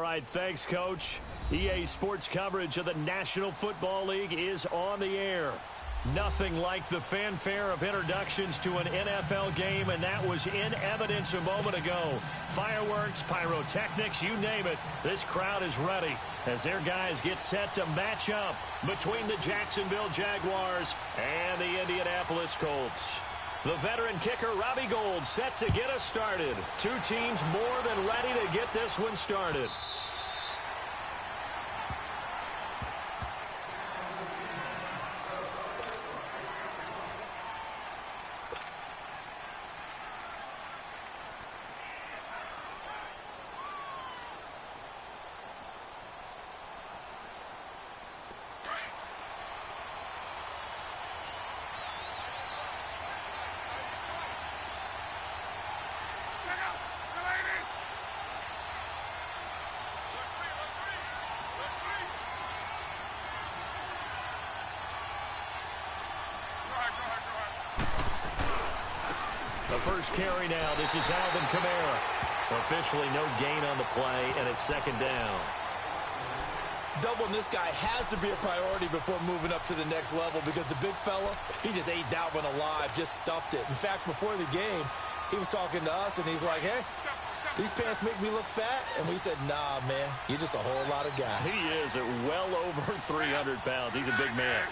right, thanks, Coach. EA Sports coverage of the National Football League is on the air. Nothing like the fanfare of introductions to an NFL game, and that was in evidence a moment ago. Fireworks, pyrotechnics, you name it. This crowd is ready as their guys get set to match up between the Jacksonville Jaguars and the Indianapolis Colts. The veteran kicker, Robbie Gould, set to get us started. Two teams more than ready to get this one started. The first carry now. This is Alvin Kamara. Officially no gain on the play, and it's second down. Doubling this guy has to be a priority before moving up to the next level because the big fella, he just ate that one alive, just stuffed it. In fact, before the game, he was talking to us, and he's like, hey, these pants make me look fat. And we said, nah, man, you're just a whole lot of guy. He is at well over 300 pounds. He's a big man.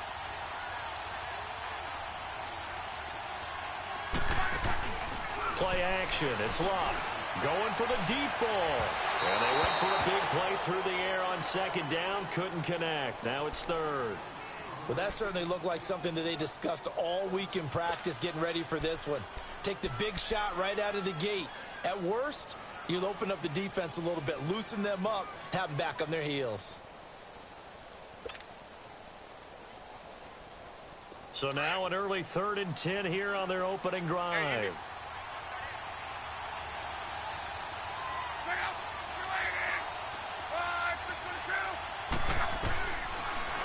Play action. It's Locke going for the deep ball. And they went for a big play through the air on second down. Couldn't connect. Now it's third. Well, that certainly looked like something that they discussed all week in practice getting ready for this one. Take the big shot right out of the gate. At worst, you'll open up the defense a little bit, loosen them up, have them back on their heels. So now an early 3rd and 10 here on their opening drive.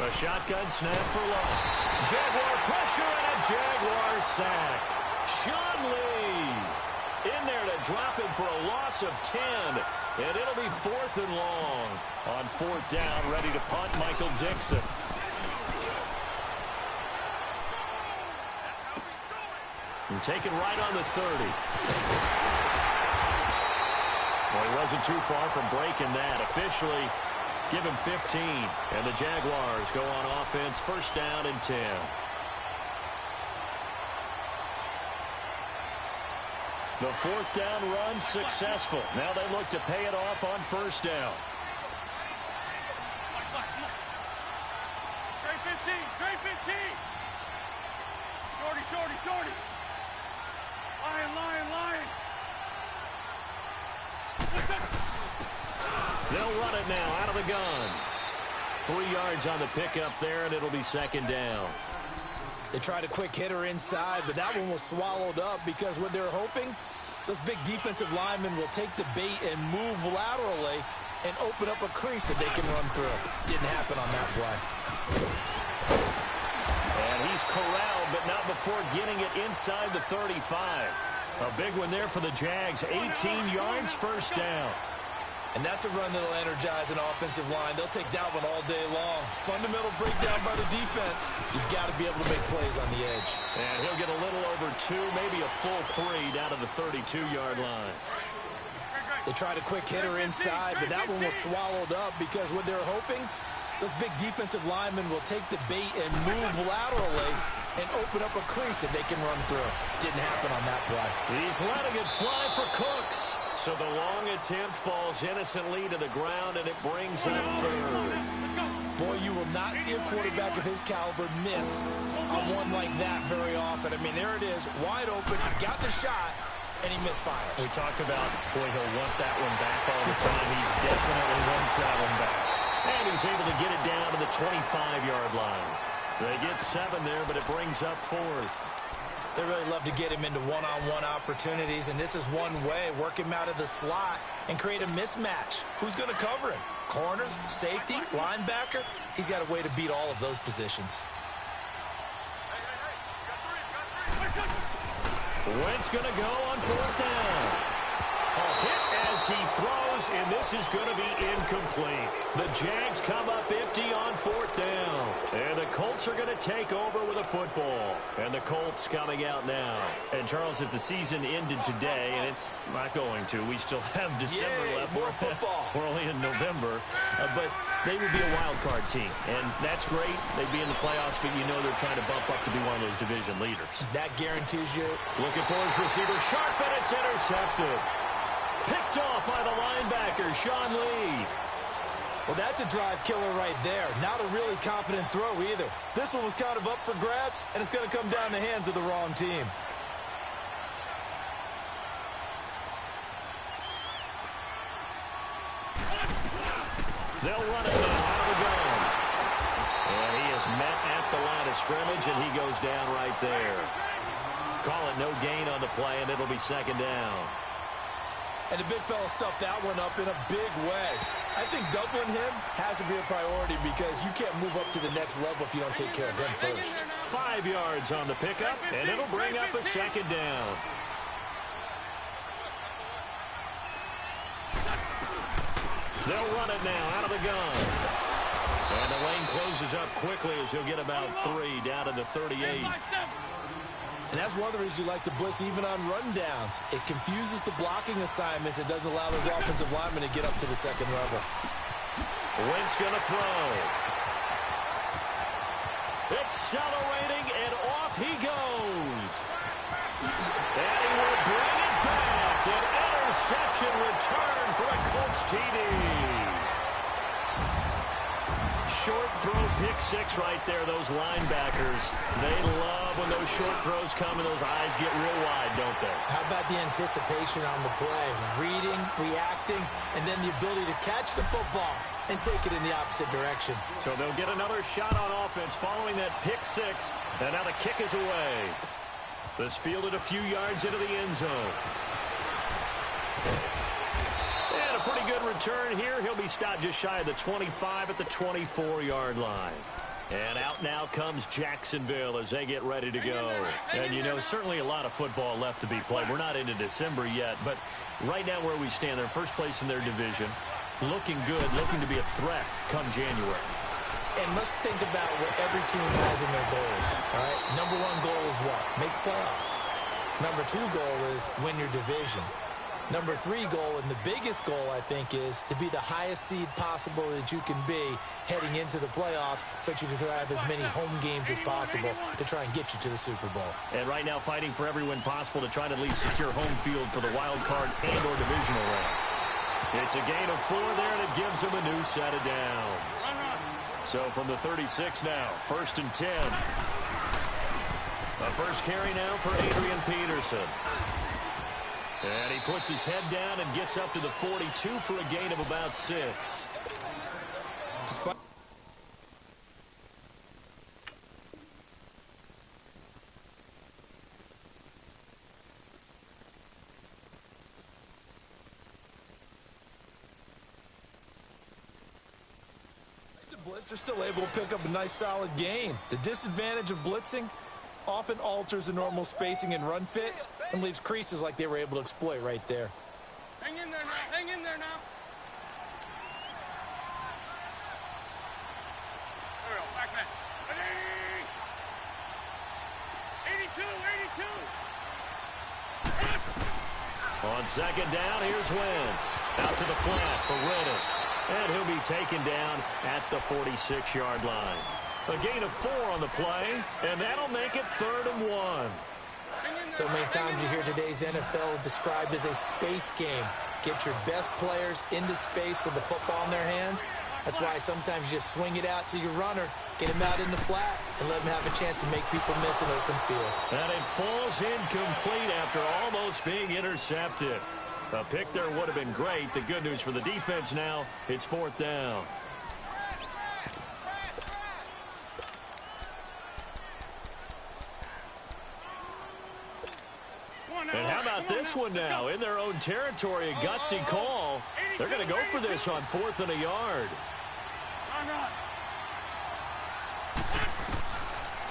A shotgun snap for Love. Jaguar pressure and a Jaguar sack. Sean Lee in there to drop him for a loss of 10. And it'll be 4th and long. On 4th down, ready to punt, Michael Dixon. And taken right on the 30. Well, he wasn't too far from breaking that. Officially, give him 15. And the Jaguars go on offense, 1st down and 10. The 4th down run successful. Now they look to pay it off on 1st down. Trey 15. Shorty. Lion. They'll run it now out of the gun. 3 yards on the pickup there, and it'll be 2nd down. They tried a quick hitter inside, but that one was swallowed up because what they're hoping, those big defensive linemen will take the bait and move laterally and open up a crease that they can run through. Didn't happen on that play. And he's corralled, but not before getting it inside the 35. A big one there for the Jags. 18 yards, 1st down. And that's a run that'll energize an offensive line. They'll take that one all day long. Fundamental breakdown by the defense. You've got to be able to make plays on the edge. And he'll get a little over 2, maybe a full 3 down to the 32-yard line. They tried a quick hitter inside, but that one was swallowed up because what they're hoping, those big defensive linemen will take the bait and move laterally and open up a crease that they can run through. Didn't happen on that play. He's letting it fly for Cooks. So the long attempt falls innocently to the ground, and it brings up 3rd. Boy, you will not see a quarterback of his caliber miss on one like that very often. I mean, there it is, wide open. He got the shot, and he misfires. We talk about, boy, he'll want that one back all the time. He definitely wants that one back. And he's able to get it down to the 25-yard line. They get 7 there, but it brings up 4th. They really love to get him into one-on-one opportunities, and this is one way. Work him out of the slot and create a mismatch. Who's going to cover him? Corner, safety, linebacker? He's got a way to beat all of those positions. Wentz going to go on 4th down. A hit as he throws, and this is going to be incomplete. The Jags come up empty on 4th down. And the Colts are going to take over with a football. And the Colts coming out now. And, Charles, if the season ended today, and it's not going to, we still have December left. More football. We're only in November. But they would be a wild card team. And that's great. They'd be in the playoffs, but you know they're trying to bump up to be one of those division leaders. That guarantees you. Looking for his receiver, sharp, and it's intercepted. Picked off by the linebacker, Sean Lee. Well, that's a drive killer right there. Not a really confident throw either. This one was kind of up for grabs, and it's going to come down the hands of the wrong team. They'll run it now out of the gun. And he is met at the line of scrimmage, and he goes down right there. Call it no gain on the play, and it'll be 2nd down. And the big fella stuffed that one up in a big way. I think doubling him has to be a priority because you can't move up to the next level if you don't take care of him first. 5 yards on the pickup, and it'll bring up a 2nd down. They'll run it now out of the gun. And the lane closes up quickly as he'll get about 3 down to the 38. And that's one of the reasons you like to blitz even on rundowns. It confuses the blocking assignments. It doesn't allow those offensive linemen to get up to the 2nd level. Wentz going to throw. Accelerating, and off he goes. And he will bring it back. An interception return for a Colts TD. Short throw, pick 6 right there. Those linebackers, they love when those short throws come and those eyes get real wide, don't they? How about the anticipation on the play? Reading, reacting, and then the ability to catch the football and take it in the opposite direction. So they'll get another shot on offense following that pick 6, and now the kick is away. This fielded a few yards into the end zone. And a pretty good return here. He'll be stopped just shy of the 25 at the 24-yard line. And out now comes Jacksonville as they get ready to go. And, you know, certainly a lot of football left to be played. We're not into December yet, but right now where we stand, they're first place in their division. Looking good, looking to be a threat come January. And let's think about what every team has in their goals, all right? Number 1 goal is what? Make the playoffs. Number 2 goal is win your division. Number 3 goal, and the biggest goal, I think, is to be the highest seed possible that you can be heading into the playoffs so that you can have as many home games as possible to try and get you to the Super Bowl. And right now fighting for every win possible to try to at least secure home field for the wild card and or divisional round. It's a gain of 4 there that gives them a new set of downs. So from the 36 now, 1st and 10. The first carry now for Adrian Peterson. And he puts his head down and gets up to the 42 for a gain of about 6. Despite the blitz, they're still able to pick up a nice solid gain. The disadvantage of blitzing often alters the normal spacing and run fits and leaves creases like they were able to exploit right there. Hang in there now. Hang in there now. There we go. Back man. Ready. 82. 82. On 2nd down, here's Wentz. Out to the flat for Riddick. And he'll be taken down at the 46-yard line. A gain of 4 on the play, and that'll make it 3rd and 1. So many times you hear today's NFL described as a space game. Get your best players into space with the football in their hands. That's why sometimes you just swing it out to your runner, get him out in the flat, and let him have a chance to make people miss an open field. And it falls incomplete after almost being intercepted. A pick there would have been great. The good news for the defense now, it's 4th down. And how about this one now? In their own territory, a gutsy call. They're going to go for this on 4th and a yard.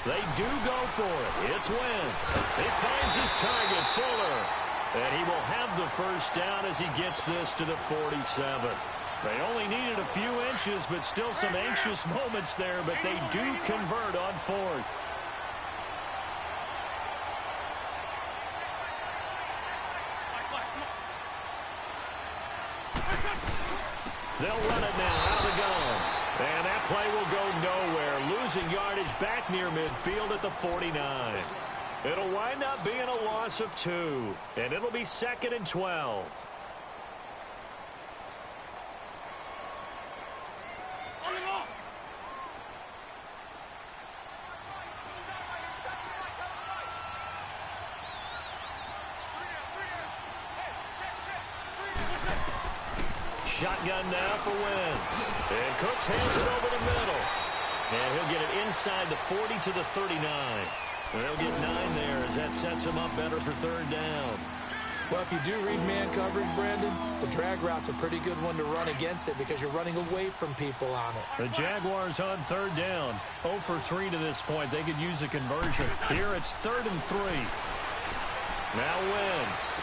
They do go for it. It's Wentz. He finds his target, Fuller. And he will have the first down as he gets this to the 47. They only needed a few inches, but still some anxious moments there, but they do convert on fourth. They'll run it now out of the gun. And that play will go nowhere. Losing yardage back near midfield at the 49. It'll wind up being a loss of 2. And it'll be 2nd and 12. Shotgun now for Wentz. And Cooks hands it over the middle. And he'll get it inside the 40 to the 39. And they'll get 9 there as that sets him up better for 3rd down. Well, if you do read man coverage, Brandon, the drag route's a pretty good one to run against it because you're running away from people on it. The Jaguars on 3rd down. 0 for 3 to this point. They could use a conversion. Here it's 3rd and 3. Now Wentz.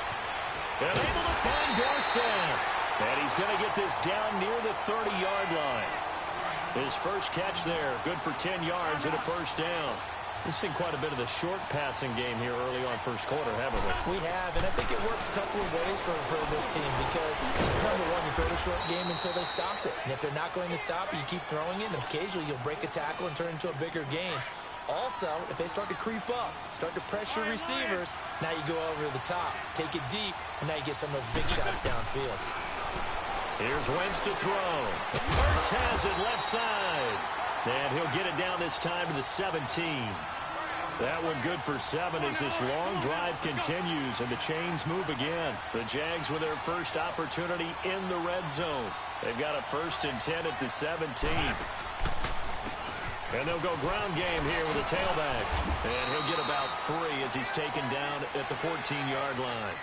And able to find Dorsett. And he's going to get this down near the 30-yard line. His first catch there, good for 10 yards and a first down. We've seen quite a bit of the short passing game here early on first quarter, haven't we? We have, and I think it works a couple of ways for this team because, number one, you throw the short game until they stop it. And if they're not going to stop it, you keep throwing it, and occasionally you'll break a tackle and turn it into a bigger game. Also, if they start to creep up, start to pressure receivers, now you go over the top, take it deep, and now you get some of those big shots downfield. Here's Wentz to throw. Hurts has it left side. And he'll get it down this time to the 17. That one good for 7 as this long drive continues and the chains move again. The Jags with their first opportunity in the red zone. They've got a 1st and 10 at the 17. And they'll go ground game here with a tailback. And he'll get about 3 as he's taken down at the 14-yard line.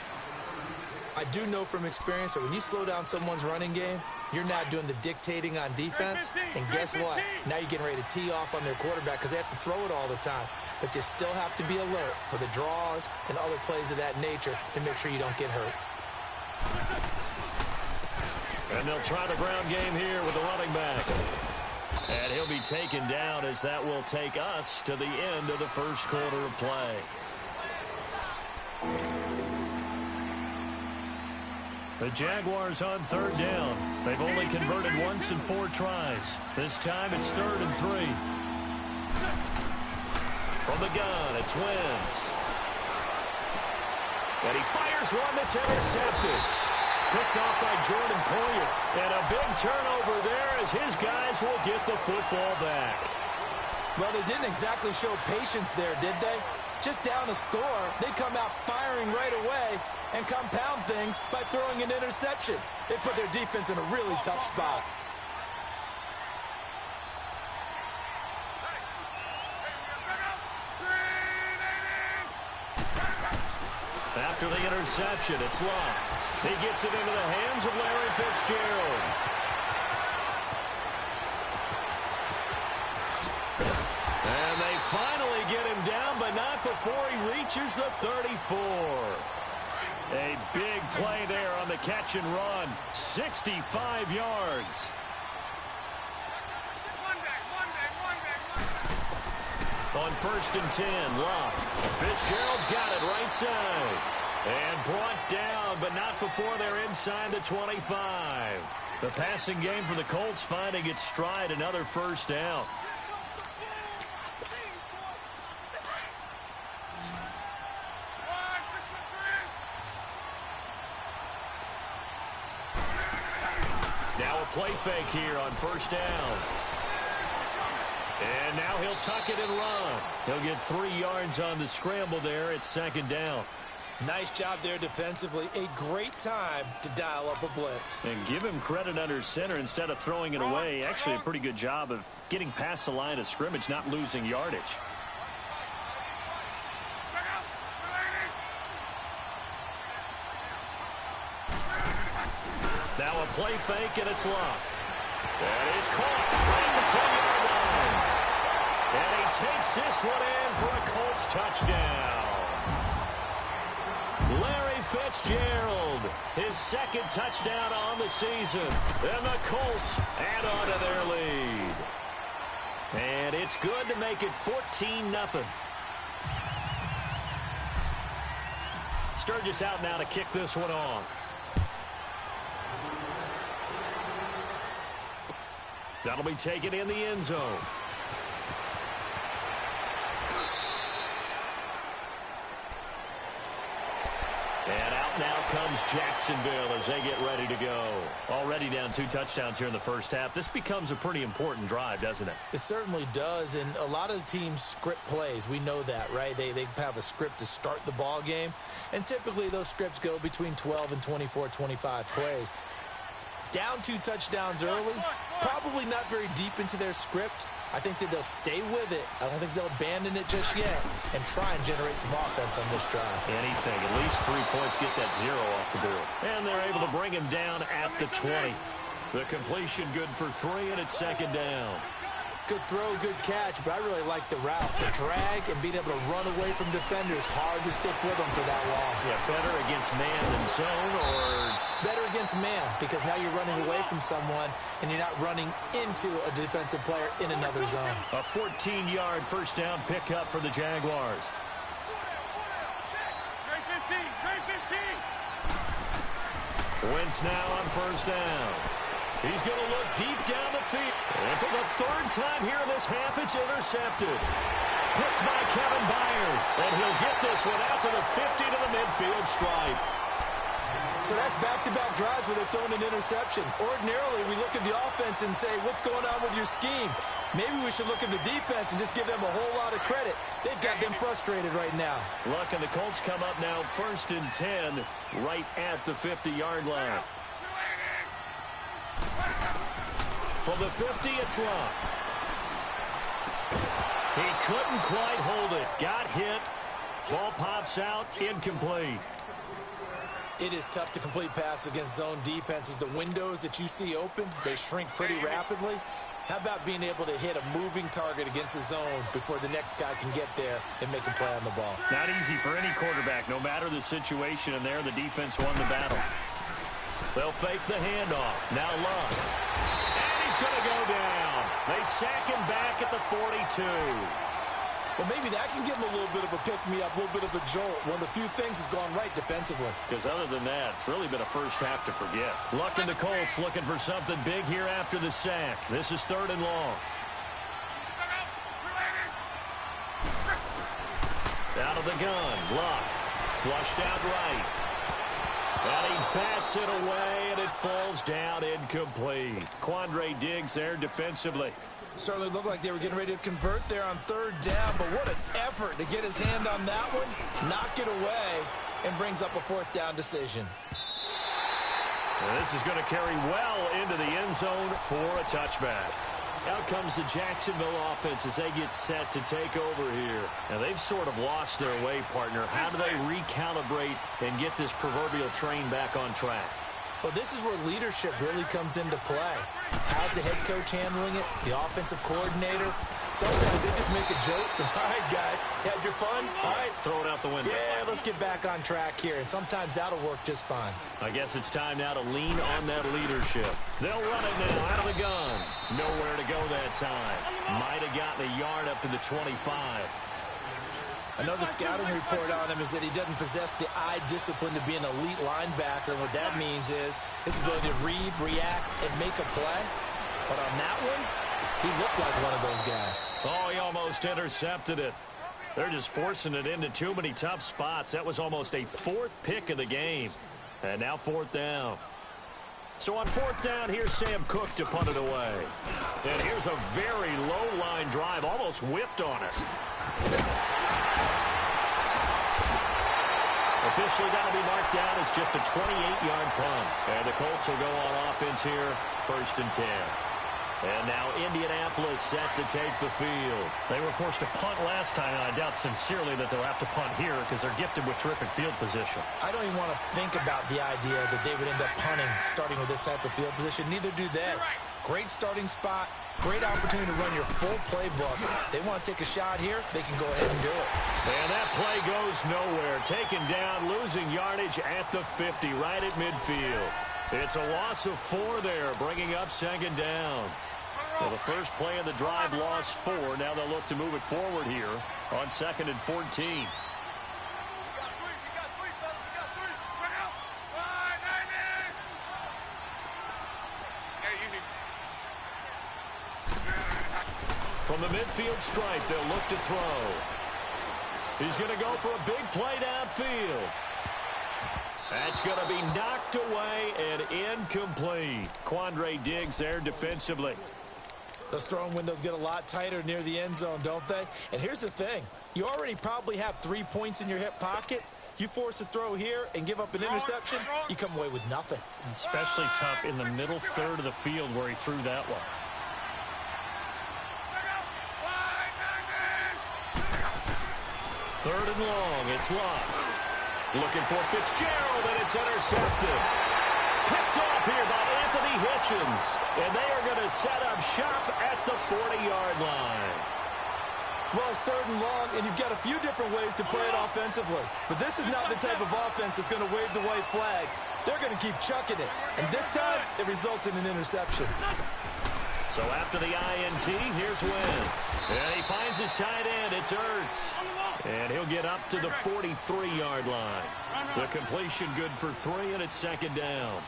I do know from experience that when you slow down someone's running game, you're not doing the dictating on defense. And guess what? Now you're getting ready to tee off on their quarterback because they have to throw it all the time. But you still have to be alert for the draws and other plays of that nature to make sure you don't get hurt. And they'll try the ground game here with the running back. And he'll be taken down as that will take us to the end of the first quarter of play. The Jaguars on 3rd down. They've only converted once in 4 tries. This time it's 3rd and 3. From the gun, it's Wentz. And he fires one that's intercepted. Picked off by Jordan Poyer. And a big turnover there as his guys will get the football back. Well, they didn't exactly show patience there, did they? Just down a score, they come out firing right away and compound things by throwing an interception. They put their defense in a really tough spot. After the interception, it's locked. He gets it into the hands of Larry Fitzgerald. And they finally get him down, but not before he reaches the 34. A big play there on the catch and run. 65 yards. On 1st and 10, locked. Fitzgerald's got it right side. And brought down, but not before they're inside the 25. The passing game for the Colts finding its stride, another first down. Now a play fake here on 1st down. And now he'll tuck it and run. He'll get 3 yards on the scramble there at 2nd down. Nice job there defensively. A great time to dial up a blitz. And give him credit under center instead of throwing it away. Actually a pretty good job of getting past the line of scrimmage, not losing yardage. Now a play fake, and it's locked. That is caught right at the 10-yard line. And he takes this one in for a Colts touchdown. Larry Fitzgerald, his second touchdown on the season. And the Colts add on to their lead. And it's good to make it 14-0. Sturgis out now to kick this one off. That'll be taken in the end zone. And out now comes Jacksonville as they get ready to go. Already down 2 touchdowns here in the first half. This becomes a pretty important drive, doesn't it? It certainly does, and a lot of the teams script plays. We know that, right? They have a script to start the ball game, and typically those scripts go between 12 and 24, 25 plays. Down 2 touchdowns early, probably not very deep into their script. I think that they'll stay with it. I don't think they'll abandon it just yet and try and generate some offense on this drive. Anything. At least 3 points get that 0 off the board. And they're able to bring him down at the 20. The completion good for 3, and it's second down. Good throw, good catch, but I really like the route. The drag and being able to run away from defenders, hard to stick with them for that long. Yeah, better against man than zone, or? Better against man, because now you're running away from someone and you're not running into a defensive player in another zone. A 14-yard first down pickup for the Jaguars. Wentz now on first down. He's going to look deep down the field. And for the 3rd time here in this half, it's intercepted. Picked by Kevin Byard. And he'll get this one out to the 50 to the midfield stripe. So that's back-to-back drives where they've thrown an interception. Ordinarily, we look at the offense and say, what's going on with your scheme? Maybe we should look at the defense and just give them a whole lot of credit. They've got them frustrated right now. Luck and the Colts come up now 1st and 10 right at the 50-yard line. For the 50, it's Luck. He couldn't quite hold it. Got hit. Ball pops out. Incomplete. It is tough to complete passes against zone defenses. The windows that you see open, they shrink pretty rapidly. How about being able to hit a moving target against a zone before the next guy can get there and make a play on the ball? Not easy for any quarterback, no matter the situation. And there, the defense won the battle. They'll fake the handoff. Now Luck. And he's going to go down. They sack him back at the 42. Well, maybe that can give him a little bit of a pick-me-up, a little bit of a jolt. One of the few things has gone right defensively. Because other than that, it's really been a first half to forget. Luck and the Colts looking for something big here after the sack. This is 3rd and long. Out of the gun. Luck. Flushed out right. And he bats it away, and it falls down incomplete. Quandre Diggs there defensively. Certainly looked like they were getting ready to convert there on 3rd down, but what an effort to get his hand on that one, knock it away, and brings up a 4th down decision. And this is going to carry well into the end zone for a touchback. Out comes the Jacksonville offense as they get set to take over here. Now, they've sort of lost their way, partner. How do they recalibrate and get this proverbial train back on track? Well, this is where leadership really comes into play. How's the head coach handling it? The offensive coordinator? Sometimes they just make a joke. All right, guys, had your fun? All right. Throw it out the window. Yeah, let's get back on track here. And sometimes that'll work just fine. I guess it's time now to lean on that leadership. They'll run it now out of the gun. Nowhere to go that time. Might have gotten a yard up to the 25. Another scouting report on him is that he doesn't possess the eye discipline to be an elite linebacker. And what that means is his ability to read, react, and make a play. But on that one, he looked like one of those guys. Oh, he almost intercepted it. They're just forcing it into too many tough spots. That was almost a 4th pick of the game. And now 4th down. So on 4th down, here's Sam Cook to punt it away. And here's a very low-line drive, almost whiffed on it. Officially, that'll be marked down as just a 28-yard punt. And the Colts will go on offense here, 1st and 10. And now Indianapolis set to take the field. They were forced to punt last time, and I doubt sincerely that they'll have to punt here because they're gifted with terrific field position. I don't even want to think about the idea that they would end up punting starting with this type of field position. Neither do they. Great starting spot, great opportunity to run your full playbook. If they want to take a shot here, they can go ahead and do it. And that play goes nowhere. Taken down, losing yardage at the 50, right at midfield. It's a loss of 4 there, bringing up second down. Well, the first play of the drive lost 4. Now they'll look to move it forward here on 2nd and 14. From the midfield stripe, they'll look to throw. He's going to go for a big play downfield. That's going to be knocked away and incomplete. Quandre Diggs there defensively. Those throwing windows get a lot tighter near the end zone, don't they? And here's the thing. You already probably have 3 points in your hip pocket. You force a throw here and give up an interception, you come away with nothing. Especially tough in the middle third of the field where he threw that one. Third and long, it's locked. Looking for Fitzgerald, and it's intercepted. Picked off here by Anthony Hitchens. And they are going to set up shop at the 40-yard line. Well, it's third and long, and you've got a few different ways to play it offensively. But this is not the type of offense that's going to wave the white flag. They're going to keep chucking it. And this time, it results in an interception. So after the INT, here's Wentz. And he finds his tight end. It's Ertz. And he'll get up to the 43-yard line. The completion good for 3, and it's second down.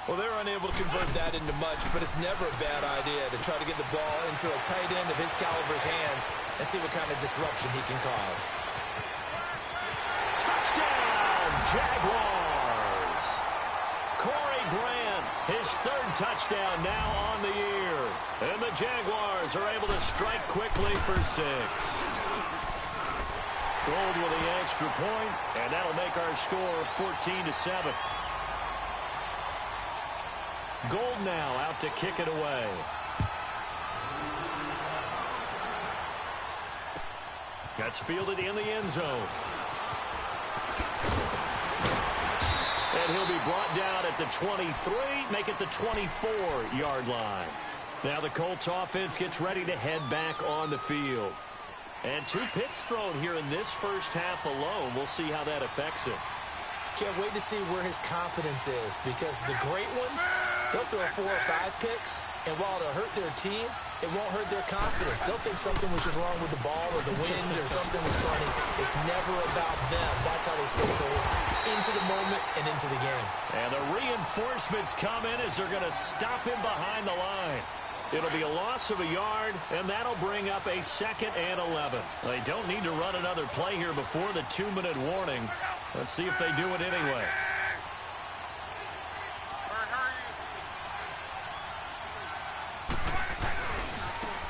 Well, they're unable to convert that into much, but it's never a bad idea to try to get the ball into a tight end of his caliber's hands and see what kind of disruption he can cause. Touchdown, Jaguars! Corey Grant, his 3rd touchdown now on the year. And the Jaguars are able to strike quickly for 6. Gold with the extra point, and that'll make our score 14-7. Gold now out to kick it away. That's fielded in the end zone. And he'll be brought down at the 23, make it the 24-yard line. Now the Colts offense gets ready to head back on the field. And 2 picks thrown here in this first half alone. We'll see how that affects him. Can't wait to see where his confidence is, because the great ones, they'll throw 4 or 5 picks, and while it'll hurt their team, it won't hurt their confidence. They'll think something was just wrong with the ball or the wind or something was funny. It's never about them. That's how they stay so into the moment and into the game. And the reinforcements come in as they're going to stop him behind the line. It'll be a loss of a yard, and that'll bring up a 2nd and 11. They don't need to run another play here before the 2-minute warning. Let's see if they do it anyway.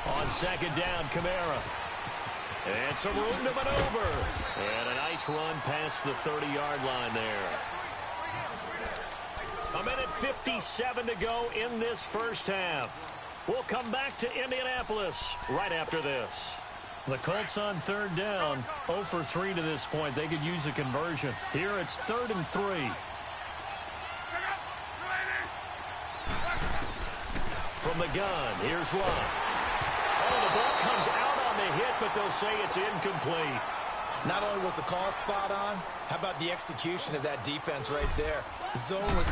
On 2nd down, Kamara. And some room to maneuver. And a nice run past the 30-yard line there. 1:57 to go in this first half. We'll come back to Indianapolis right after this. The Colts on 3rd down, 0 for 3 to this point. They could use a conversion. Here it's 3rd and 3. From the gun, here's Lott. Oh, the ball comes out on the hit, but they'll say it's incomplete. Not only was the call spot on, how about the execution of that defense right there? The zone was...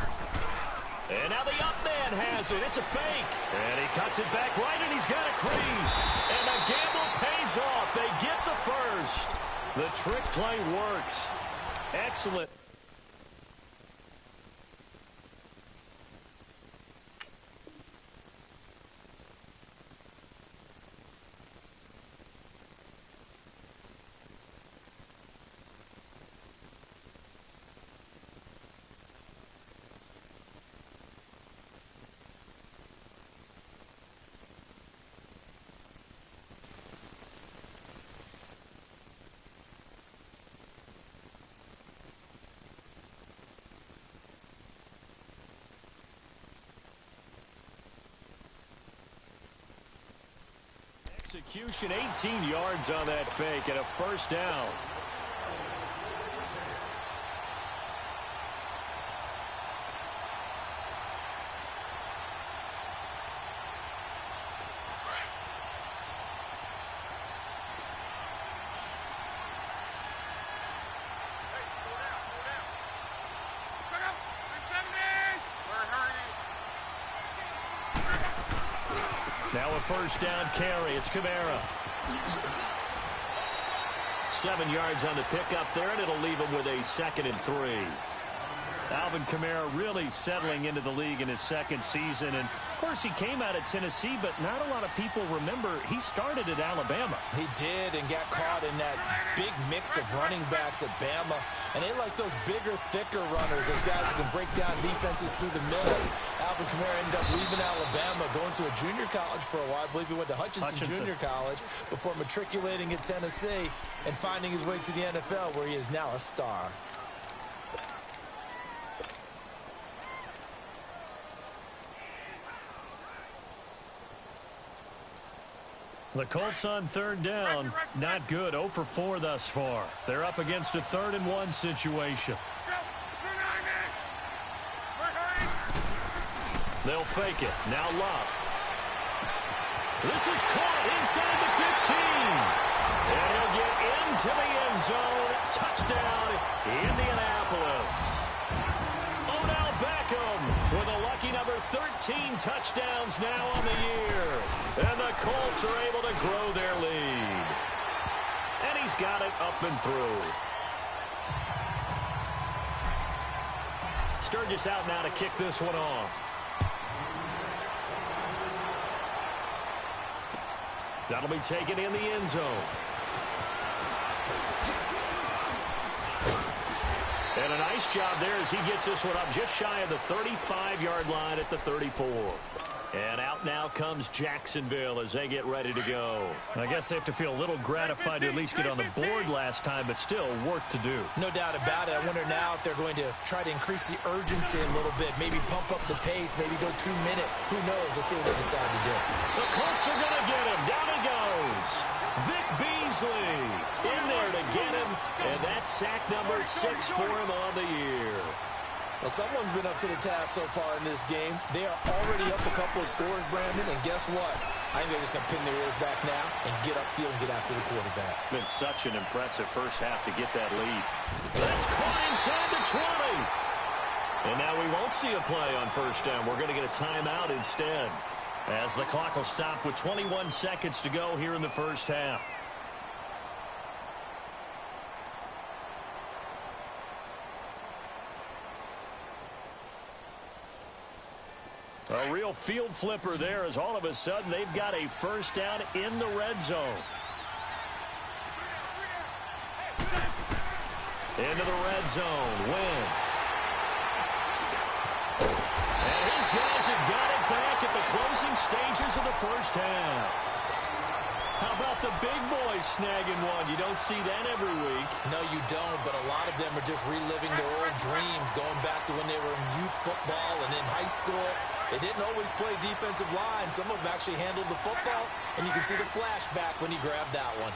And now the up man has it. It's a fake. And he cuts it back right, and he's got a crease. And the gamble pays off. They get the first. The trick play works. Excellent. Execution, 18 yards on that fake and a first down. Now a first down carry. It's Kamara. 7 yards on the pickup there, and it'll leave him with a 2nd and 3. Alvin Kamara really settling into the league in his second season. And, of course, he came out of Tennessee, but not a lot of people remember he started at Alabama. He did, and got caught in that big mix of running backs at Bama. And they like those bigger, thicker runners, those guys who can break down defenses through the middle. Alvin Kamara ended up leaving Alabama, going to a junior college for a while. I believe he went to Hutchinson Junior College before matriculating at Tennessee and finding his way to the NFL, where he is now a star. The Colts on 3rd down. Not good. 0 for 4 thus far. They're up against a 3rd and 1 situation. They'll fake it. Now Love. This is caught inside the 15. And he'll get into the end zone. Touchdown, Indianapolis. Odell Beckham with a lucky number 13 touchdowns now on the year. And the Colts are able to grow their lead. And he's got it up and through. Sturgis out now to kick this one off. That'll be taken in the end zone. And a nice job there as he gets this one up just shy of the 35-yard line at the 34. And out now comes Jacksonville as they get ready to go. I guess they have to feel a little gratified to at least get on the board last time, but still work to do. No doubt about it. I wonder now if they're going to try to increase the urgency a little bit, maybe pump up the pace, maybe go 2-minute. Who knows? Let's see what they decide to do. The Colts are going to get him. Down he goes. Vic Beasley in there to get him, and that's sack number 6 for him on the year. Well, someone's been up to the task so far in this game. They are already up a couple of scores, Brandon, and guess what? I think they're just going to pin their ears back now and get upfield and get after the quarterback. Been such an impressive first half to get that lead. That's caught inside the 20. And now we won't see a play on first down. We're going to get a timeout instead, as the clock will stop with 21 seconds to go here in the first half. A real field flipper there as all of a sudden they've got a first down in the red zone. Into the red zone. Wentz. And his guys have got it back at the closing stages of the first half. How about the big boys snagging one? You don't see that every week. No, you don't, but a lot of them are just reliving their old dreams, going back to when they were in youth football and in high school. They didn't always play defensive line. Some of them actually handled the football, and you can see the flashback when he grabbed that one.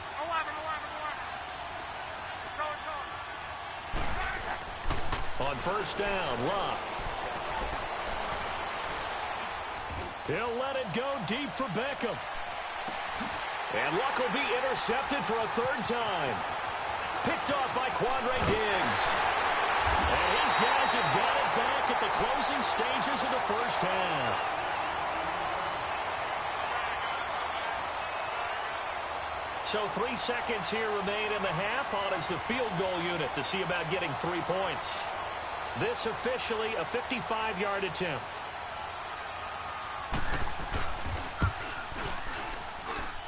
11. On first down, Love. He'll let it go deep for Beckham. And Luck will be intercepted for a 3rd time. Picked off by Quandre Diggs. And his guys have got it back at the closing stages of the first half. So 3 seconds here remain in the half. On is the field goal unit to see about getting 3 points. This officially a 55-yard attempt.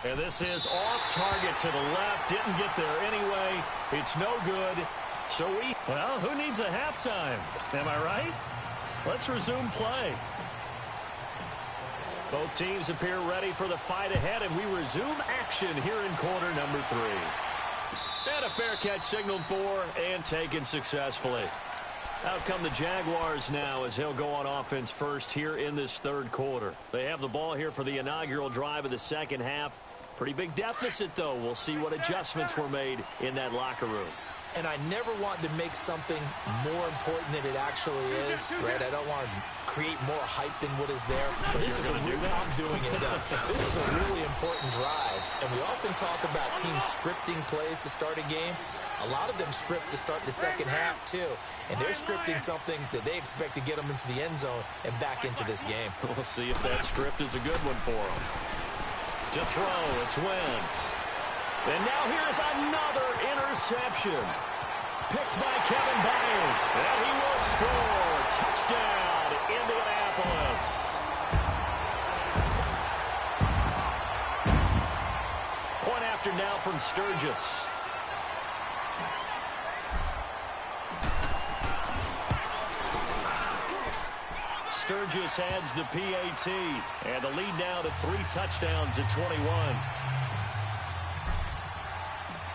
And this is off target to the left. Didn't get there anyway. It's no good. So well, who needs a halftime? Am I right? Let's resume play. Both teams appear ready for the fight ahead, and we resume action here in quarter number 3. And a fair catch signaled for and taken successfully. Out come the Jaguars now as they'll go on offense first here in this 3rd quarter. They have the ball here for the inaugural drive of the second half. Pretty big deficit, though. We'll see what adjustments were made in that locker room. And I never want to make something more important than it actually is, right? I don't want to create more hype than what is there. But this is I'm doing it, though. This is a really important drive. And we often talk about teams scripting plays to start a game. A lot of them script to start the second half, too. And they're scripting something that they expect to get them into the end zone and back into this game. We'll see if that script is a good one for them. To throw, it's Wentz. And now here's another interception. Picked by Kevin Byard. And he will score. Touchdown, Indianapolis. Point after now from Sturgis. Sturgis adds the PAT. And the lead now to 3 touchdowns at 21.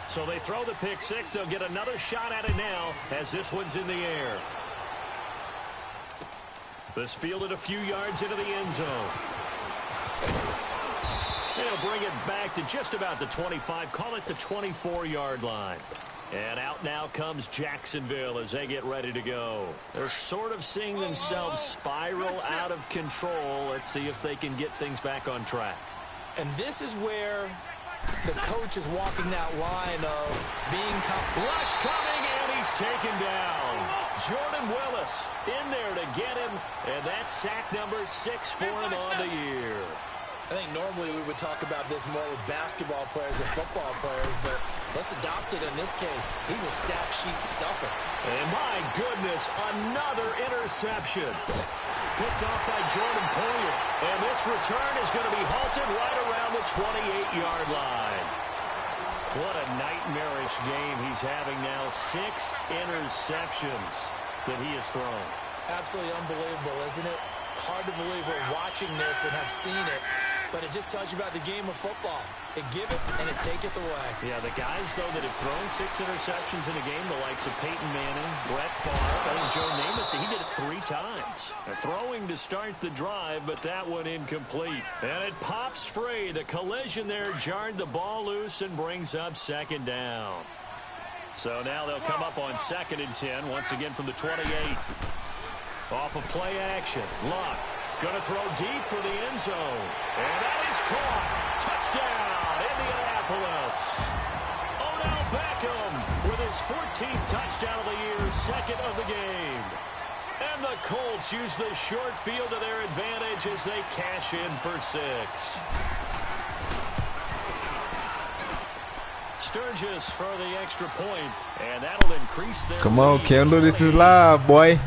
So they throw the pick six. They'll get another shot at it now as this one's in the air. This fielded a few yards into the end zone. They'll bring it back to just about the 25. Call it the 24-yard line. And out now comes Jacksonville as they get ready to go. They're sort of seeing themselves spiral out of control. Let's see if they can get things back on track. And this is where the coach is walking that line of being rush coming, and he's taken down. Jordan Willis in there to get him, and that's sack number 6 for him on the year. I think normally we would talk about this more with basketball players and football players, but let's adopt it in this case. He's a stat sheet stuffer. And my goodness, another interception. Picked off by Jordan Poyer. And this return is going to be halted right around the 28-yard line. What a nightmarish game he's having now. 6 interceptions that he has thrown. Absolutely unbelievable, isn't it? Hard to believe we're watching this and have seen it, but it just tells you about the game of football. It give it and it taketh away. Yeah, the guys, though, that have thrown 6 interceptions in a game, the likes of Peyton Manning, Brett Favre, and Joe Namath, he did it 3 times. Throwing to start the drive, but that one incomplete. And it pops free. The collision there jarred the ball loose and brings up second down. So now they'll come up on 2nd and 10, once again from the 28. Off of play action. Luck going to throw deep for the end zone. And that is caught. Touchdown, Indianapolis. Odell Beckham with his 14th touchdown of the year, 2nd of the game. And the Colts use the short field to their advantage as they cash in for 6. Sturgis for the extra point, and that'll increase their Come on, lead. Kendall, this is live, boy.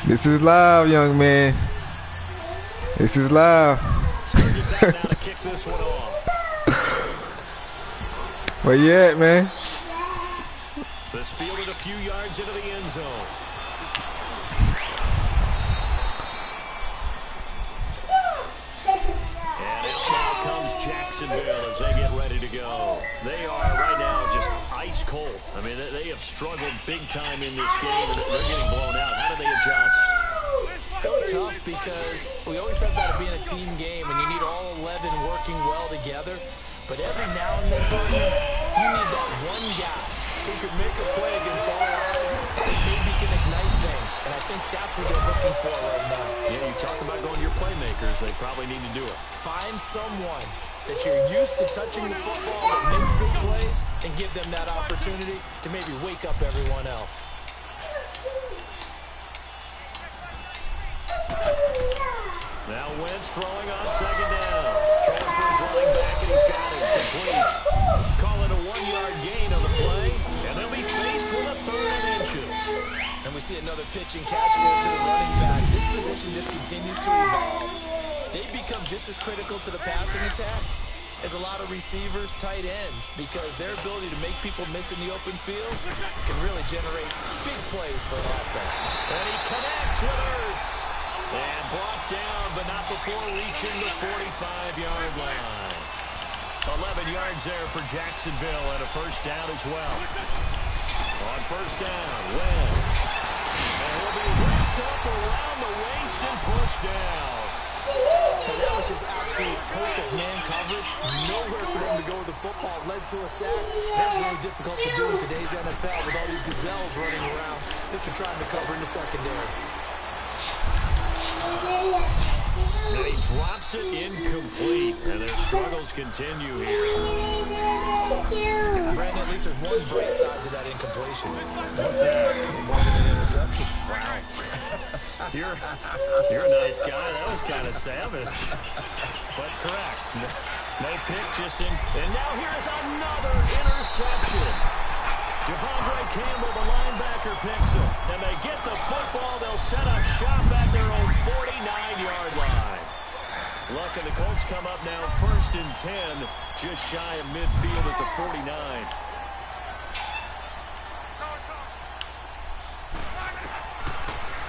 This is live, young man. This is live. Sturgis out now to kick this one off. Where you at, man? This fielded a few yards into the end zone. And out now comes Jacksonville as they get ready to go. They are right now just ice cold. I mean, they have struggled big time in this game, and they're getting blown out. How do they adjust? So tough because we always talk about it being a team game, and you need all 11 working well together. But every now and then, you need that one guy who can make a play against all odds and maybe can ignite things. And I think that's what they're looking for right now. Yeah, you talk about going to your playmakers. They probably need to do it. Find someone that you're used to touching the football that makes big plays and give them that opportunity to maybe wake up everyone else. Now Wentz throwing on 2nd down. Throwing for his running back, and he's got it complete. Call it a 1-yard gain on the play, and they'll be faced with a 3rd and inches. And we see another pitch and catch there to the running back. This position just continues to evolve. They become just as critical to the passing attack as a lot of receivers, tight ends, because their ability to make people miss in the open field can really generate big plays for an offense. And he connects with Ertz. And brought down, but not before reaching the 45-yard line. 11 yards there for Jacksonville, and a 1st down as well. On 1st down, Wentz. And he'll be wrapped up around the waist and pushed down. And that was just absolute perfect man coverage. Nowhere for them to go with the football. Led to a sack. That's really difficult to do in today's NFL with all these gazelles running around that you're trying to cover in the secondary. And he drops it incomplete, and their struggles continue here. Brandon, at least there's one bright side to that incompletion. What's that? It wasn't an interception. Wow. You're a nice guy. That was kind of savage. But correct. No pick, just in. And now here's another interception. Devondre Campbell, the linebacker, picks him. And they get the football. They'll set up shop at their own 49-yard line. Luck and the Colts come up now 1st and 10, just shy of midfield at the 49.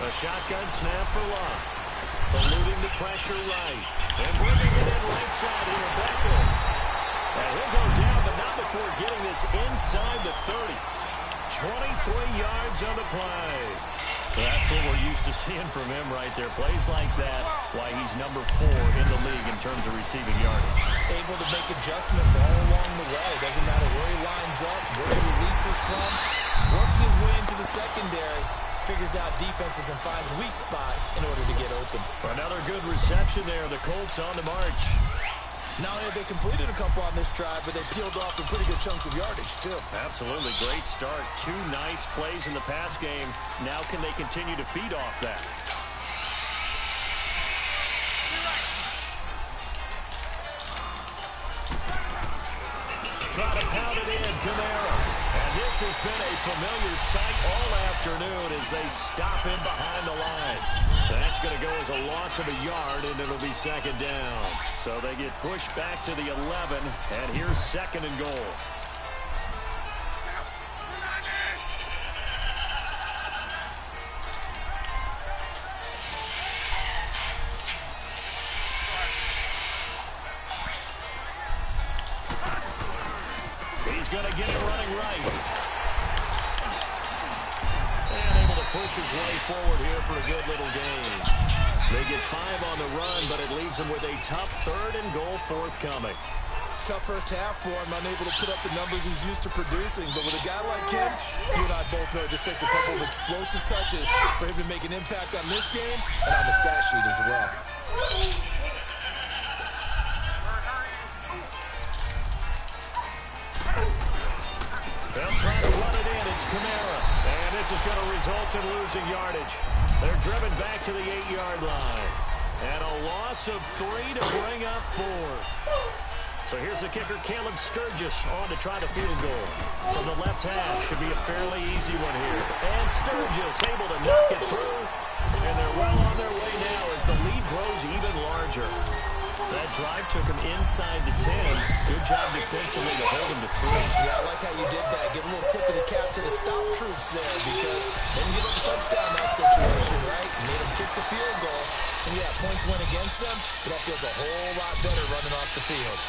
A shotgun snap for Luck. Eluding the pressure right. And bringing it in right side here, Beckham. And he'll go down, but not before getting this inside the 30. 23 yards on the play. That's what we're used to seeing from him right there. Plays like that, why he's number 4 in the league in terms of receiving yardage. Able to make adjustments all along the way. Doesn't matter where he lines up, where he releases from. Working his way into the secondary. Figures out defenses and finds weak spots in order to get open. Another good reception there. The Colts on the march. Not only have they completed a couple on this drive, but they peeled off some pretty good chunks of yardage, too. Absolutely. Great start. 2 nice plays in the pass game. Now can they continue to feed off that? Try to pound it in, Kamara. And this has been a familiar sight all afternoon as they stop him behind the line. That's going to go as a loss of a yard, and it'll be 2nd down. So they get pushed back to the 11, and here's 2nd and goal. He's going to get it running right. And able to push his way forward here for a good little gain. They get 5 on the run, but it leaves them with a tough 3rd and goal forthcoming. Tough first half for him, unable to put up the numbers he's used to producing. But with a guy like him, you and I both know it just takes a couple of explosive touches for him to make an impact on this game and on the stat sheet as well. They'll try to run it in. It's Kamara. And this is going to result in losing yardage. They're driven back to the 8-yard line. And a loss of 3 to bring up 4. So here's the kicker, Caleb Sturgis, on to try the field goal. From the left half, should be a fairly easy one here. And Sturgis able to knock it through. And they're well on their way now as the lead grows even larger. That drive took him inside the 10. Good job defensively to hold him to 3. Yeah, I like how you did that. Give a little tip of the cap to the stop troops there because they didn't give up a touchdown in that situation, right? Made them kick the field goal. And yeah, points went against them, but that feels a whole lot better running off the field.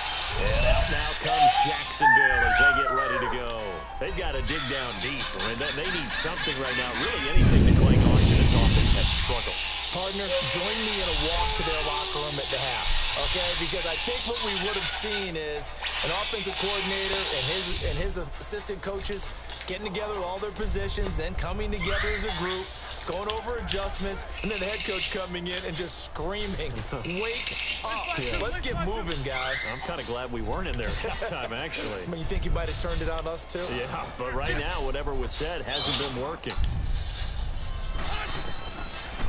And out now comes Jacksonville as they get ready to go. They've got to dig down deep. I mean, they need something right now, really anything to cling on to. This offense has struggled. Partner, join me in a walk to their locker room at the half, okay? Because I think what we would have seen is an offensive coordinator and his assistant coaches getting together with all their positions, then coming together as a group, going over adjustments, and then the head coach coming in and just screaming, wake up. Yeah. Let's get moving, guys. I'm kind of glad we weren't in there at halftime, actually. I mean, you think you might have turned it on us, too? Yeah, but right now, whatever was said hasn't been working.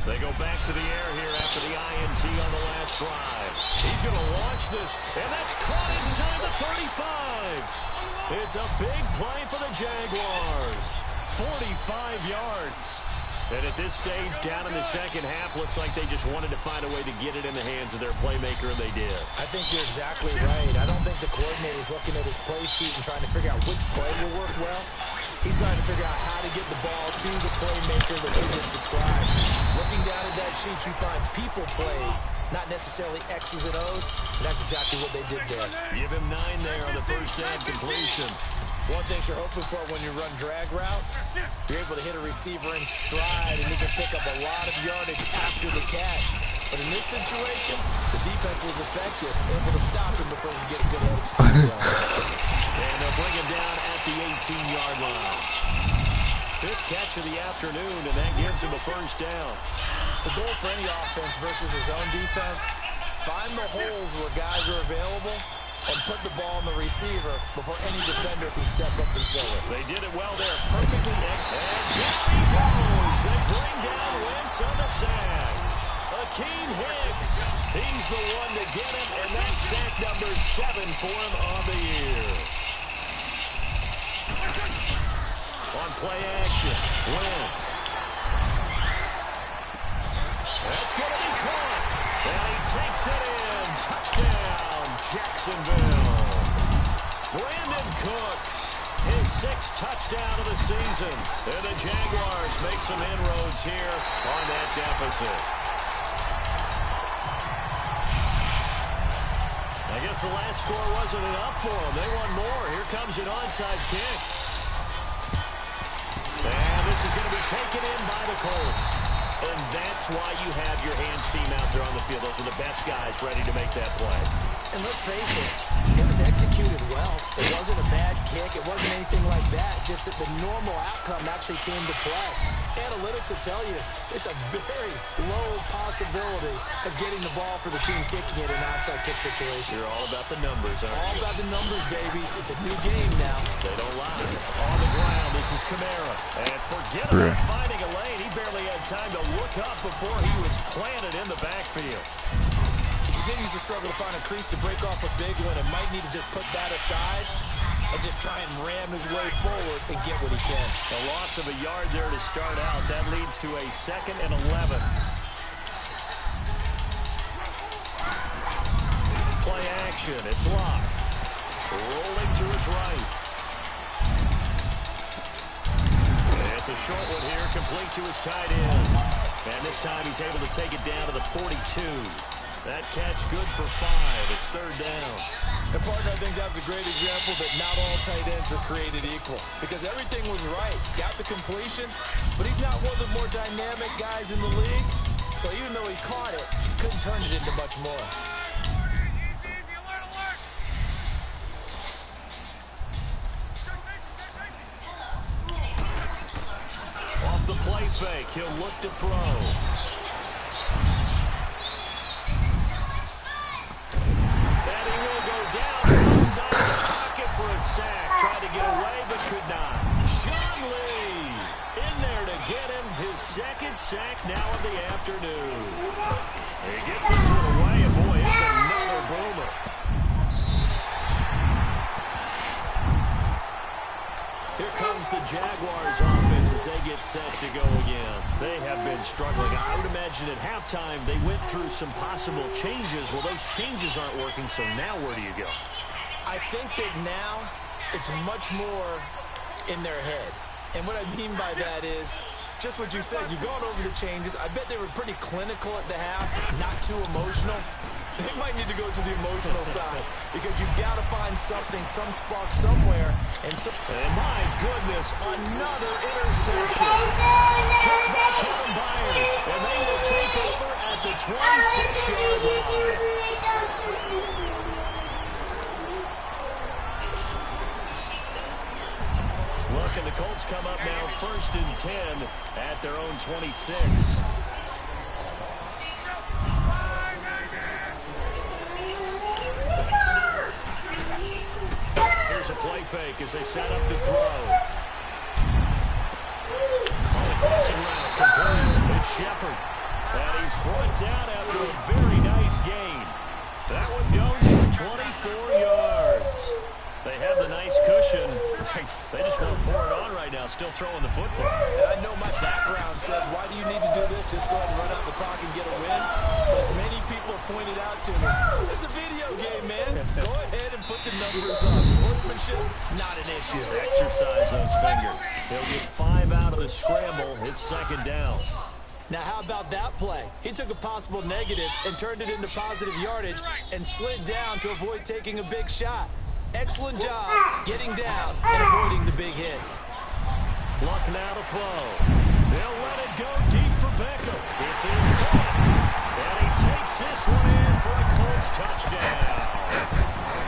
They go back to the air here after the INT on the last drive. He's going to launch this, and that's caught inside the 35. It's a big play for the Jaguars. 45 yards. And at this stage, down in the second half, looks like they just wanted to find a way to get it in the hands of their playmaker, and they did. I think you're exactly right. I don't think the coordinator's looking at his play sheet and trying to figure out which play will work well. He's trying to figure out how to get the ball to the playmaker that you just described. Looking down at that sheet, you find people plays, not necessarily X's and O's, and that's exactly what they did there. Give him 9 there on the first down completion. One thing you're hoping for when you run drag routes, you're able to hit a receiver in stride, and he can pick up a lot of yardage after the catch. But in this situation, the defense was effective, able to stop him before he could get a good head start. And they'll bring him down at the 18-yard line. 5th catch of the afternoon, and that gives him a first down. The goal for any offense versus his own defense, Find the holes where guys are available and put the ball on the receiver before any defender can step up and fill it. They did it well there. Perfectly. And down he goes. They bring down Wentz on the sack. Akeem Hicks. He's the one to get him, and that's sack number 7 for him on the year. On play action, Wentz. That's going to be caught. And he takes it in. Touchdown, Jacksonville. Brandon Cooks, his 6th touchdown of the season. And the Jaguars make some inroads here on that deficit. I guess the last score wasn't enough for them. They want more. Here comes an onside kick. And this is going to be taken in by the Colts. And that's why you have your hands team out there on the field. Those are the best guys ready to make that play. And let's face it, it was executed well. It wasn't a bad kick. It wasn't anything like that. Just that the normal outcome actually came to play. Analytics will tell you it's a very low possibility of getting the ball for the team kicking it in an outside kick situation. You're all about the numbers, aren't you? All about the numbers, baby. It's a new game now. They don't lie. On the ground, this is Kamara. And forget about finding a lane. He barely had time to look up before he was planted in the backfield. He continues to struggle to find a crease to break off a big one and might need to just put that aside and just try and ram his way forward and get what he can. A loss of a yard there to start out. That leads to a 2nd and 11. Play action. It's locked. Rolling to his right. It's a short one here, complete to his tight end. And this time he's able to take it down to the 42. That catch good for 5. It's 3rd down. And partner, I think that's a great example that not all tight ends are created equal. Because everything was right. Got the completion, but he's not one of the more dynamic guys in the league. So even though he caught it, couldn't turn it into much more. Off the play fake, he'll look to throw. And he will go down inside the pocket for a sack. Tried to get away, but could not. Sean Lee in there to get him his 2nd sack now of the afternoon. He gets this one away, and boy, it's another boomer. Here comes the Jaguars offense as they get set to go again. They have been struggling. I would imagine at halftime they went through some possible changes. Well, those changes aren't working, so now where do you go? I think that now it's much more in their head. And what I mean by that is just what you said. You've gone over the changes. I bet they were pretty clinical at the half, not too emotional. They might need to go to the emotional side because you've got to find something, some spark somewhere. And my goodness, another interception. Picked by Kevin Byard, and they will take over at the 26-yard line. Look, and the Colts come up now 1st and 10 at their own 26. Here's a play fake as they set up to throw. On the crossing route, complete. It's Shepard. And he's brought down after a very nice gain. That one goes for 24 yards. They have the nice cushion. They just want to pour it on right now, still throwing the football. And I know my background says, why do you need to do this? Just go ahead and run out the clock and get a win. But as many people have pointed out to me, it's a video game, man. Go ahead and put the numbers up. Sportsmanship, not an issue. Exercise those fingers. He'll get 5 out of the scramble. It's 2nd down. Now, how about that play? He took a possible negative and turned it into positive yardage and slid down to avoid taking a big shot. Excellent job getting down and avoiding the big hit. Luck now to throw. They'll let it go deep for Beckham. This is caught. And he takes this one in for a Colts touchdown.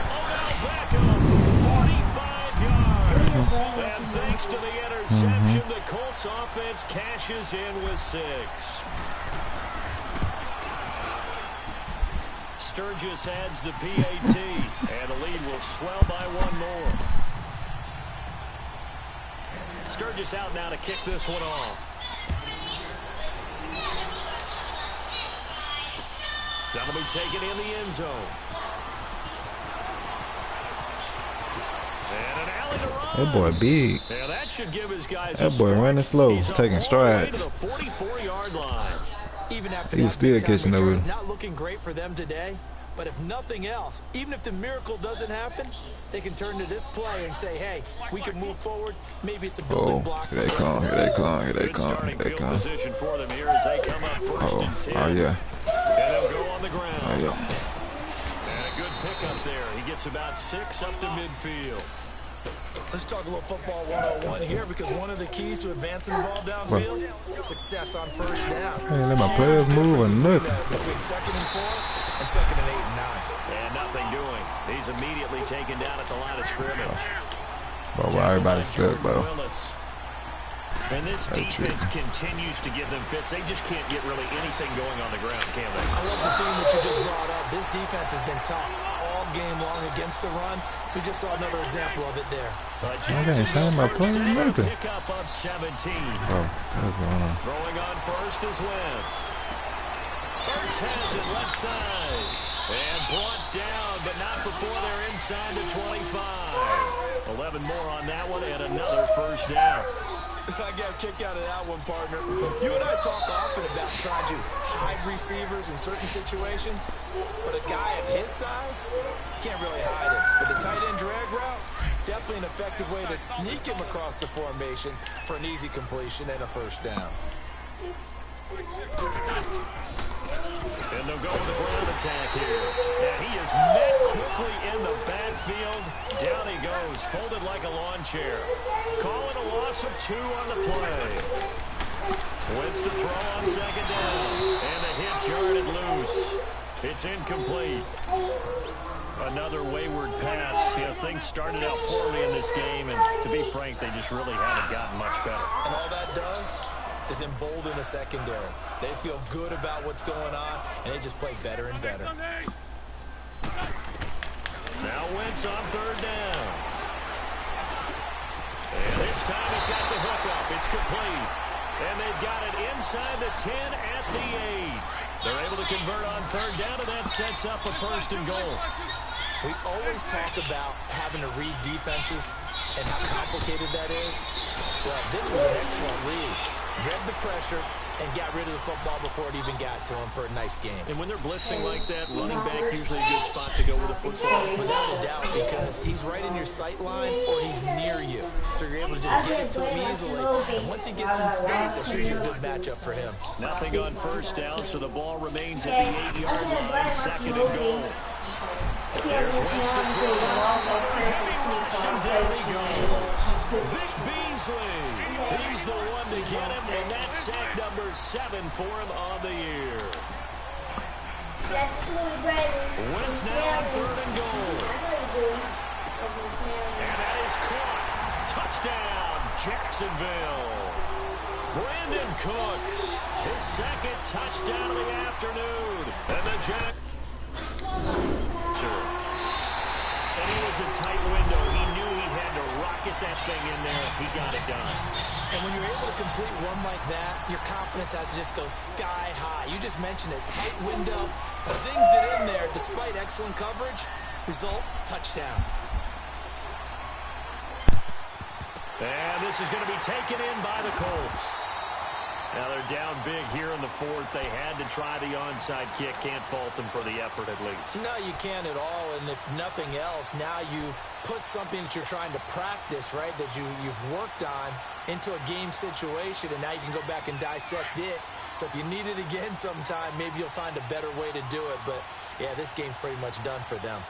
Odell Beckham, 45 yards. And thanks to the interception, the Colts offense cashes in with 6. Sturgis adds the PAT, and the lead will swell by one more. Sturgis out now to kick this one off. That'll be taken in the end zone. And an alley to run. That boy big. Yeah, that should give his guys that boy running slow, taking strides. To the 44-yard line. Even after he was still catching over. It's not looking great for them today. But if nothing else, even if the miracle doesn't happen, they can turn to this play and say, hey, we can move forward. Maybe it's a building block. Here they come, here they come, here they come, here they come. Position for them here as they come up first and 10. Oh, yeah. And they'll go on the ground. Oh, yeah. And a good pickup there. He gets about 6 up to midfield. Let's talk a little football 101 here, because one of the keys to advancing the ball downfield, success on first down. Hey, let my players move or nothing. Between 2nd and 4 and 2nd and 8 and 9. And nothing doing. He's immediately taken down at the line of scrimmage. Bro, why everybody's stuck, bro? And this defense continues to give them fits. They just can't get really anything going on the ground, can they? I love the theme that you just brought up. This defense has been tough all game long against the run. We just saw another example of it there. I didn't sign my play, nothing. Pickup of 17. Oh, what's going on? Throwing on first is Wentz. Hurts has it left side. And brought down, but not before they're inside the 25. 11 more on that one, and another first down. I got a kick out of that one, partner. You and I talk often about trying to hide receivers in certain situations, but a guy of his size can't really hide it. But the tight end drag route, definitely an effective way to sneak him across the formation for an easy completion and a first down. And they'll go with the ground attack here. And he is met quickly in the backfield. Down he goes, folded like a lawn chair. Calling a loss of 2 on the play. Wentz to throw on second down. And the hit jarred loose. It's incomplete. Another wayward pass. You know, things started out poorly in this game, and to be frank, they just really haven't gotten much better. And all that does is embolden the secondary. They feel good about what's going on, and they just play better and better. Now Wentz on third down. And this time he's got the hook up. It's complete. And they've got it inside the 10 at the 8. They're able to convert on third down, and that sets up a first and goal. We always talk about having to read defenses and how complicated that is. Well, this was an excellent read. Read the pressure and got rid of the football before it even got to him for a nice game. And when they're blitzing like that, running back usually a good spot to go with the football. Without a doubt, because he's right in your sight line or he's near you. So you're able to just get it to him easily. And once he gets in space, that's usually a good matchup for him. Nothing on first down, so the ball remains at the 8-yard line, second and goal. There's Wentz to throw. Heavy rush, and down he goes. Vic Beasley. He's the one to get him, and that's sack number 7 for him on the year. Wentz now on third and goal. And that is caught. Touchdown, Jacksonville. Brandon Cooks, his second touchdown of the afternoon. And the And it was a tight window. He knew he had to rocket that thing in there. He got it done. And when you're able to complete one like that, your confidence has to just go sky high. You just mentioned it. Tight window, zings it in there despite excellent coverage. Result, touchdown. And this is going to be taken in by the Colts. Now they're down big here in the fourth. They had to try the onside kick. Can't fault them for the effort at least. No, you can't at all. And if nothing else, now you've put something that you're trying to practice, right, that you've worked on into a game situation, and now you can go back and dissect it. So if you need it again sometime, maybe you'll find a better way to do it. But, yeah, this game's pretty much done for them.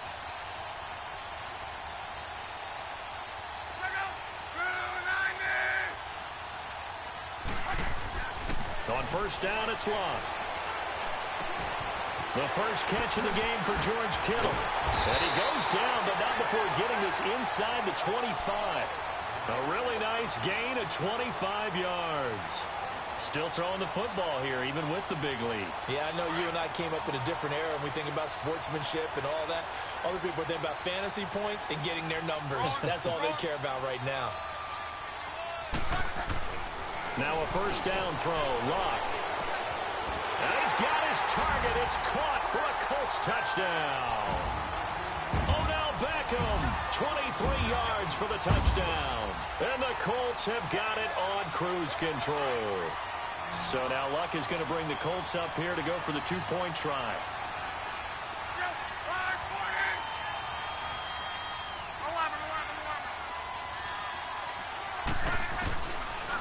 On first down, it's Long. The first catch of the game for George Kittle. And he goes down, but not before getting this inside the 25. A really nice gain of 25 yards. Still throwing the football here, even with the big lead. Yeah, I know you and I came up in a different era, and we think about sportsmanship and all that. Other people think about fantasy points and getting their numbers. That's all they care about right now. Now a first down throw. Luck. And he's got his target. It's caught for a Colts touchdown. Odell Beckham, 23 yards for the touchdown. And the Colts have got it on cruise control. So now Luck is going to bring the Colts up here to go for the two-point try.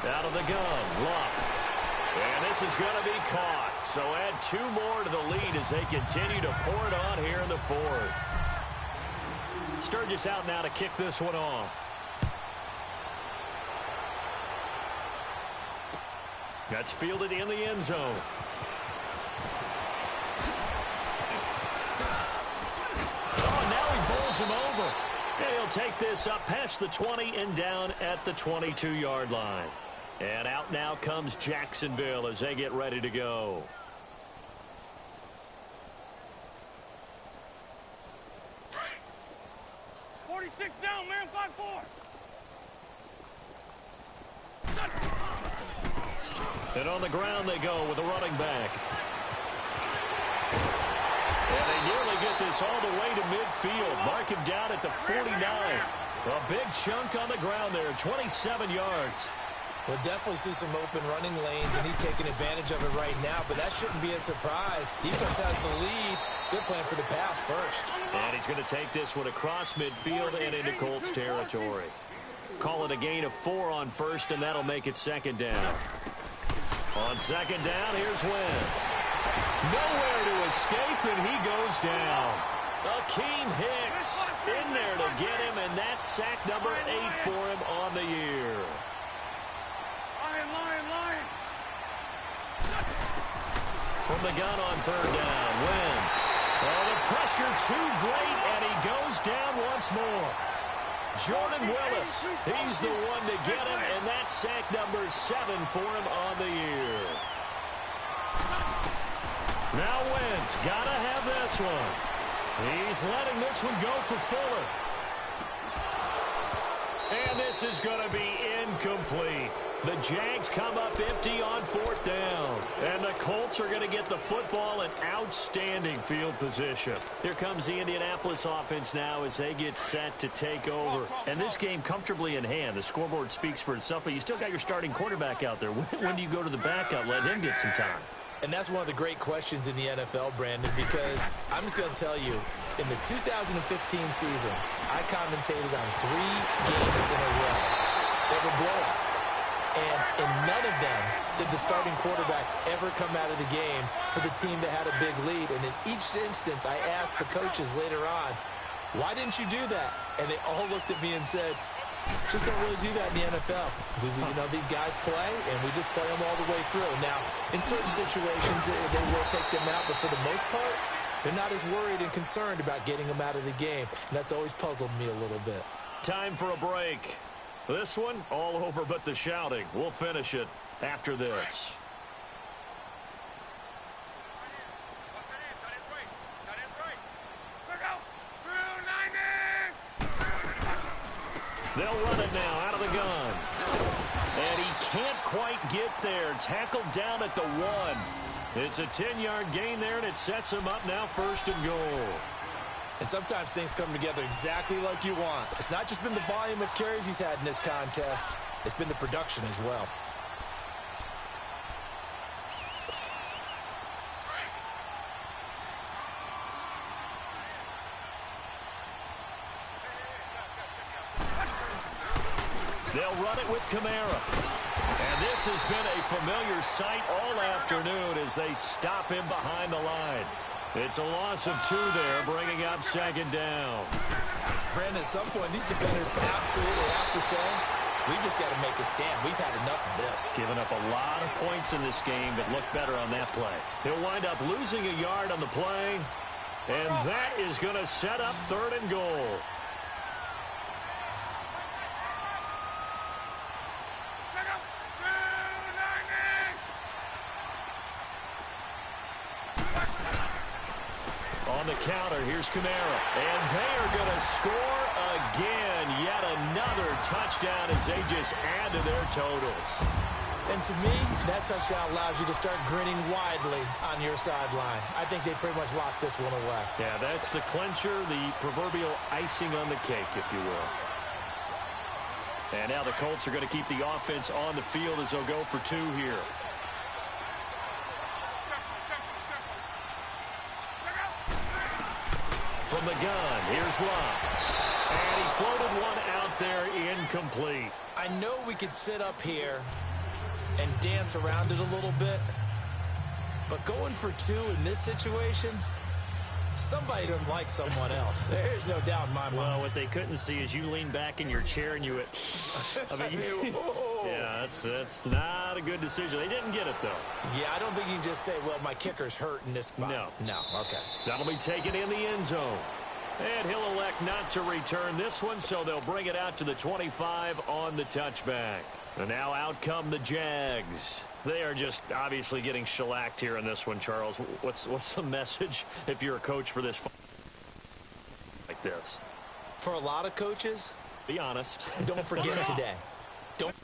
Out of the gun, Luck. And this is going to be caught. So add 2 more to the lead as they continue to pour it on here in the fourth. Sturgis out now to kick this one off. That's fielded in the end zone. Oh, now he bowls him over. And he'll take this up past the 20 and down at the 22-yard line. And out now comes Jacksonville as they get ready to go. Down, man, 5-4. And on the ground they go with a running back. And they nearly get this all the way to midfield. Mark him down at the 49. A big chunk on the ground there, 27 yards. We'll definitely see some open running lanes, and he's taking advantage of it right now, but that shouldn't be a surprise. Defense has the lead. They're playing for the pass first. And he's going to take this one across midfield and into Colts territory. Call it a gain of 4 on first, and that'll make it second down. On second down, here's Wentz. Nowhere to escape, and he goes down. Akeem Hicks in there to get him, and that's sack number 8 for him on the year. Lion. From the gun on third down, Wentz. Oh, the pressure too great, and he goes down once more. Jordan Willis, he's the one to get him, and that's sack number 7 for him on the year. Now Wentz, gotta have this one. He's letting this one go for Fuller. And this is going to be incomplete. The Jags come up empty on fourth down. And the Colts are going to get the football in outstanding field position. Here comes the Indianapolis offense now as they get set to take over. And this game comfortably in hand. The scoreboard speaks for itself, but you still got your starting quarterback out there. When do you go to the backup? Let him get some time. And that's one of the great questions in the NFL, Brandon, because I'm just going to tell you, in the 2015 season, I commentated on 3 games in a row. They were blowouts. And in none of them did the starting quarterback ever come out of the game for the team that had a big lead. And in each instance, I asked the coaches later on, why didn't you do that? And they all looked at me and said, just don't really do that in the NFL. You know, these guys play, and we just play them all the way through. Now, in certain situations, they will take them out, but for the most part, they're not as worried and concerned about getting them out of the game. And that's always puzzled me a little bit. Time for a break. This one, all over but the shouting. We'll finish it after this. They'll run it now out of the gun. And he can't quite get there. Tackled down at the 1. It's a 10-yard gain there, and it sets him up now first and goal. And sometimes things come together exactly like you want. It's not just been the volume of carries he's had in this contest. It's been the production as well. They'll run it with Kamara. And this has been a familiar sight all afternoon as they stop him behind the line. It's a loss of 2 there, bringing up second down. Brandon, at some point, these defenders absolutely have to say, we just got to make a stand. We've had enough of this. Giving up a lot of points in this game, but look better on that play. He'll wind up losing a yard on the play, and that is going to set up third and goal. On the counter, here's Kamara. And they are going to score again. Yet another touchdown as they just add to their totals. And to me, that touchdown allows you to start grinning widely on your sideline. I think they pretty much locked this one away. Yeah, that's the clincher, the proverbial icing on the cake, if you will. And now the Colts are going to keep the offense on the field as they'll go for 2 here. From the gun, here's Love. And he floated one out there incomplete. I know we could sit up here and dance around it a little bit, but going for 2 in this situation, somebody doesn't like someone else. There's no doubt in my mind. Well, what they couldn't see is you lean back in your chair and you I mean, yeah, that's not a good decision. They didn't get it, though. Yeah, I don't think you can just say, well, my kicker's hurt in this spot. No, okay. That'll be taken in the end zone. And he'll elect not to return this one, so they'll bring it out to the 25 on the touchback. And now out come the Jags. They are just obviously getting shellacked here in this one, Charles. What's the message if you're a coach for this like this? For a lot of coaches, be honest. don't forget today. Don't